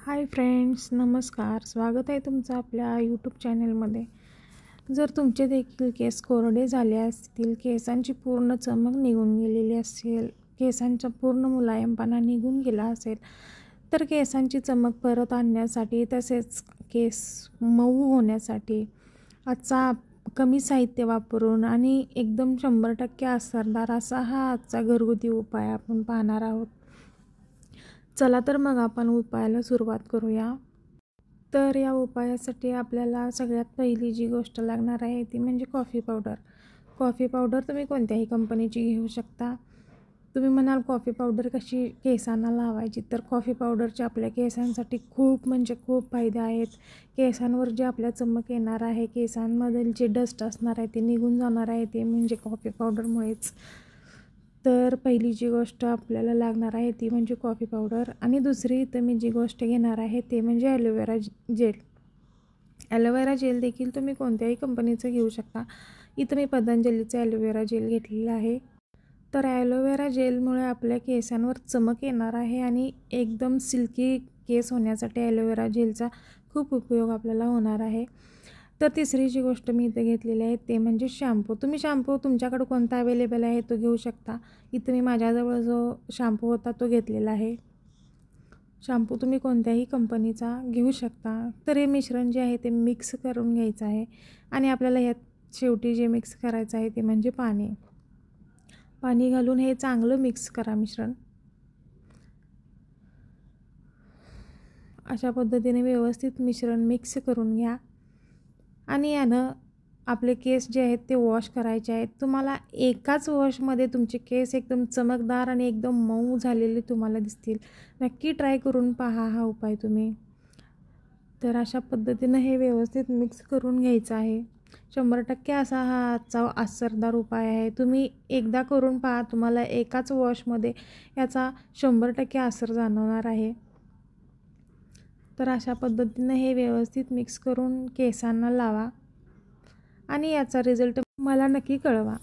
Hi friends, नमस्कार. स्वागत आहे तुमचं आपल्या यूट्यूब चॅनलमध्ये. जर तुमचे देखील केस कोरडे झाले असतील, केसांची पूर्ण चमक निघून गेलेली असेल, केसांचा पूर्ण मुलायमपणा निघून गेला असेल, तर केसांची चमक परत आणण्यासाठी तसेच केस मऊ होण्यासाठी आजचा कमी साहित्य वापरून आणि एकदम 100% असरदार असा हा आजचा घरगुती उपाय आपण पाहणार आहोत. चला तर मग आपण उपायाला सुरुवात करूया. तर या उपायासाठी आपल्याला सगळ्यात पहिली जी गोष्ट लागणार आहे ती म्हणजे कॉफी पावडर. कॉफी पावडर तुम्ही कोणत्याही कंपनीची घेऊ शकता. तुम्ही म्हणाल कॉफी पावडर कशी केसांना लावायची, तर कॉफी पावडरचे आपल्या केसांसाठी खूप म्हणजे खूप फायदे आहेत. केसांवर जे आपल्या चमक येणार आहे, केसांमधील जे डस्ट असणार आहे ते निघून जाणार आहे, ते म्हणजे कॉफी पावडरमुळेच. तर पहिली जी गोष्ट आपल्याला लागणार आहे ती म्हणजे कॉफी पावडर. आणि दुसरी इथं मी जी गोष्ट घेणार आहे ते म्हणजे ॲलोवेरा जेल. ॲलोवेरा जेल देखील तुम्ही कोणत्याही कंपनीचं घेऊ शकता. इथं मी पतंजलीचं ॲलोवेरा जेल घेतलेलं आहे. तर ॲलोवेरा जेलमुळे आपल्या केसांवर चमक येणार आहे आणि एकदम सिल्की केस होण्यासाठी ॲलोवेरा जेलचा खूप उपयोग आपल्याला होणार आहे. तर तिसरी जी गोष्ट मी इथे घेतलेली आहे ते म्हणजे शॅम्पू. तुम्ही शॅम्पू तुमच्याकडे कोणता अवेलेबल आहे तो घेऊ शकता. इथं मी माझ्याजवळ जो शॅम्पू होता तो घेतलेला आहे. शॅम्पू तुम्ही कोणत्याही कंपनीचा घेऊ शकता. तर हे मिश्रण जे आहे ते मिक्स करून घ्यायचं आहे आणि आपल्याला ह्यात शेवटी जे मिक्स करायचं आहे ते म्हणजे पाणी. पाणी घालून हे चांगलं मिक्स करा मिश्रण. अशा पद्धतीने व्यवस्थित मिश्रण मिक्स करून घ्या आणि यानं आपले केस जे आहेत ते वॉश करायचे आहेत. तुम्हाला एकाच वॉशमध्ये तुमचे केस एकदम चमकदार आणि एकदम मऊ झालेले तुम्हाला दिसतील. नक्की ट्राय करून पहा हा उपाय तुम्ही. तर अशा पद्धतीनं हे व्यवस्थित मिक्स करून घ्यायचं आहे. 100% असा हा आजचा असरदार उपाय आहे. तुम्ही एकदा करून पहा, तुम्हाला एकाच वॉशमध्ये याचा 100% असर जाणवणार आहे. तर अशा पद्धतीनं हे व्यवस्थित मिक्स करून केसांना लावा आणि याचा रिझल्ट मला नक्की कळवा.